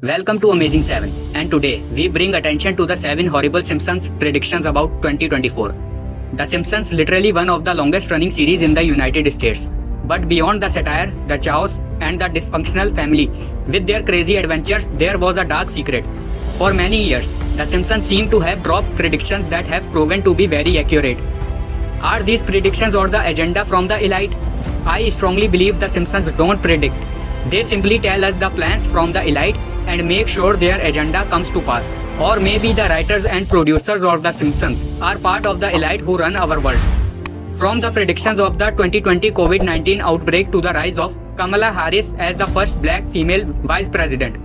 Welcome to Amazing 7, and today we bring attention to the 7 horrible Simpsons predictions about 2024. The Simpsons literally one of the longest running series in the United States. But beyond the satire, the chaos, and the dysfunctional family with their crazy adventures, there was a dark secret. For many years, the Simpsons seem to have dropped predictions that have proven to be very accurate. Are these predictions or the agenda from the elite? I strongly believe the Simpsons don't predict. They simply tell us the plans from the elite and make sure their agenda comes to pass. Or maybe the writers and producers of The Simpsons are part of the elite who run our world. From the predictions of the 2020 COVID-19 outbreak to the rise of Kamala Harris as the first black female vice president,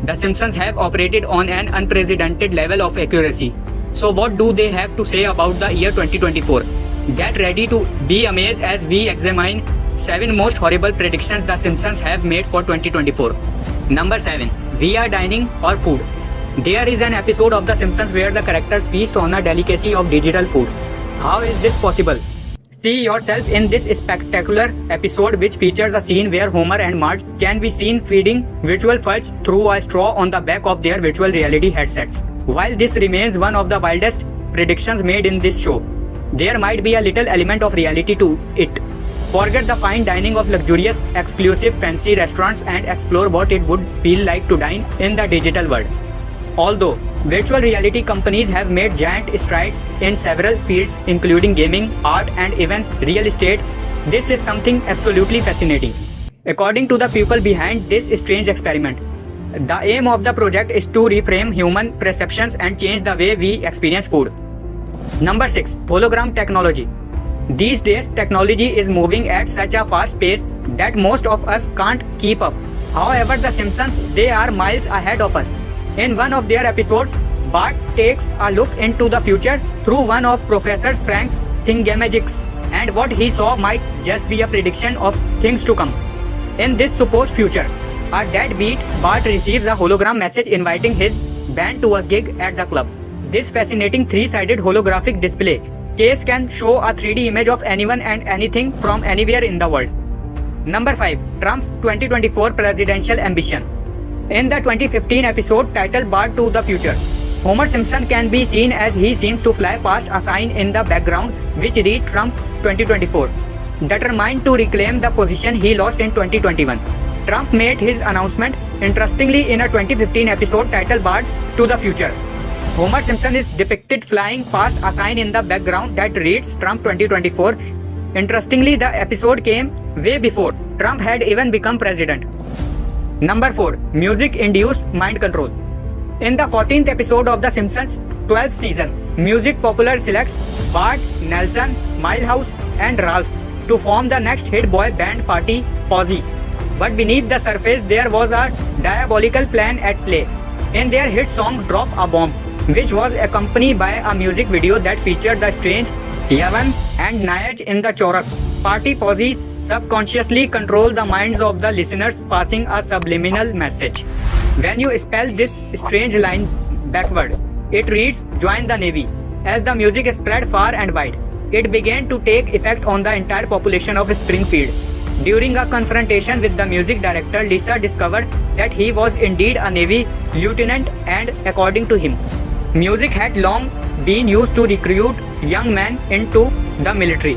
The Simpsons have operated on an unprecedented level of accuracy. So what do they have to say about the year 2024? Get ready to be amazed as we examine 7 most horrible predictions The Simpsons have made for 2024. Number 7. We are dining or food. There is an episode of The Simpsons where the characters feast on a delicacy of digital food. How is this possible? See yourself in this spectacular episode which features a scene where Homer and Marge can be seen feeding virtual fudge through a straw on the back of their virtual reality headsets. While this remains one of the wildest predictions made in this show, there might be a little element of reality to it. Forget the fine dining of luxurious, exclusive, fancy restaurants and explore what it would feel like to dine in the digital world. Although virtual reality companies have made giant strides in several fields including gaming, art and even real estate, this is something absolutely fascinating. According to the people behind this strange experiment, the aim of the project is to reframe human perceptions and change the way we experience food. Number 6. Hologram technology. These days, technology is moving at such a fast pace that most of us can't keep up. However, The Simpsons, they are miles ahead of us. In one of their episodes, Bart takes a look into the future through one of Professor Frank's thingamajigs, and what he saw might just be a prediction of things to come. In this supposed future, a deadbeat Bart receives a hologram message inviting his band to a gig at the club. This fascinating 3-sided holographic display case can show a 3D image of anyone and anything from anywhere in the world. Number 5. Trump's 2024 presidential ambition. In the 2015 episode titled Bart to the Future, Homer Simpson can be seen as he seems to fly past a sign in the background which read Trump 2024. Determined to reclaim the position he lost in 2021, Trump made his announcement. Interestingly, in a 2015 episode titled Bart to the Future, Homer Simpson is depicted flying past a sign in the background that reads Trump 2024. Interestingly, the episode came way before Trump had even become president. Number 4. Music-induced mind control. In the 14th episode of The Simpsons' 12th season, Music Popular selects Bart, Nelson, Milhouse, and Ralph to form the next hit boy band party, Posey. But beneath the surface, there was a diabolical plan at play. In their hit song Drop a Bomb, which was accompanied by a music video that featured the strange Yavan and Nige in the chorus, Party Posey subconsciously control the minds of the listeners, passing a subliminal message. When you spell this strange line backward, it reads Join the Navy. As the music spread far and wide, it began to take effect on the entire population of Springfield. During a confrontation with the music director, Lisa discovered that he was indeed a Navy lieutenant, and according to him, music had long been used to recruit young men into the military.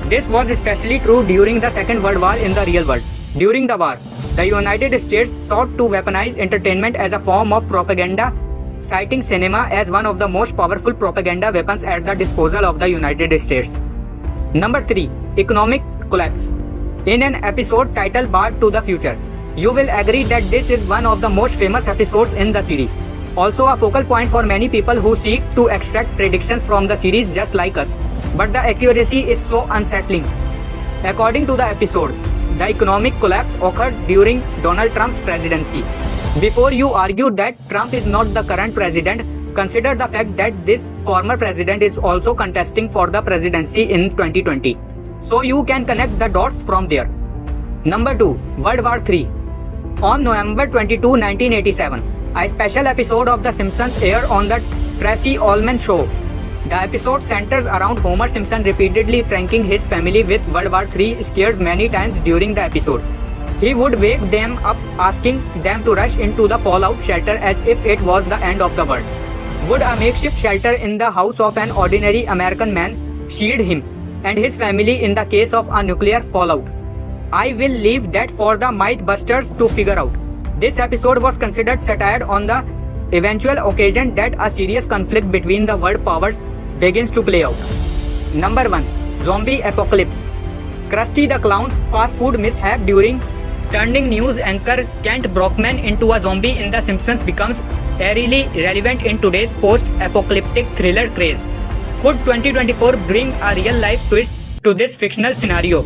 This was especially true during the Second World War in the real world. During the war, the United States sought to weaponize entertainment as a form of propaganda, citing cinema as one of the most powerful propaganda weapons at the disposal of the United States. Number 3. Economic collapse. In an episode titled Bart to the Future, you will agree that this is one of the most famous episodes in the series. Also a focal point for many people who seek to extract predictions from the series just like us. But the accuracy is so unsettling. According to the episode, the economic collapse occurred during Donald Trump's presidency. Before you argue that Trump is not the current president, consider the fact that this former president is also contesting for the presidency in 2020. So you can connect the dots from there. Number 2. World War III. On November 22, 1987, a special episode of The Simpsons aired on the Tracey Ullman Show. The episode centers around Homer Simpson repeatedly pranking his family with World War III scares many times during the episode. He would wake them up, asking them to rush into the fallout shelter as if it was the end of the world. Would a makeshift shelter in the house of an ordinary American man shield him and his family in the case of a nuclear fallout? I will leave that for the Mythbusters to figure out. This episode was considered satire on the eventual occasion that a serious conflict between the world powers begins to play out. Number 1. Zombie Apocalypse. Krusty the Clown's fast food mishap during turning news anchor Kent Brockman into a zombie in The Simpsons becomes eerily relevant in today's post-apocalyptic thriller craze. Could 2024 bring a real-life twist to this fictional scenario?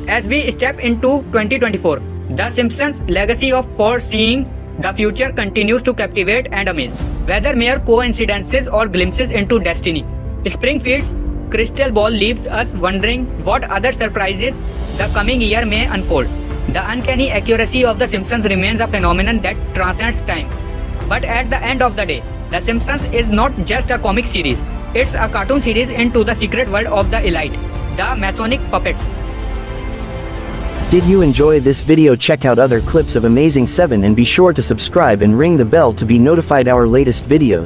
As we step into 2024, The Simpsons' legacy of foreseeing the future continues to captivate and amaze. Whether mere coincidences or glimpses into destiny, Springfield's crystal ball leaves us wondering what other surprises the coming year may unfold. The uncanny accuracy of The Simpsons remains a phenomenon that transcends time. But at the end of the day, The Simpsons is not just a comic series. It's a cartoon series into the secret world of the elite, the Masonic puppets. Did you enjoy this video? Check out other clips of Amazing 7 and be sure to subscribe and ring the bell to be notified our latest videos.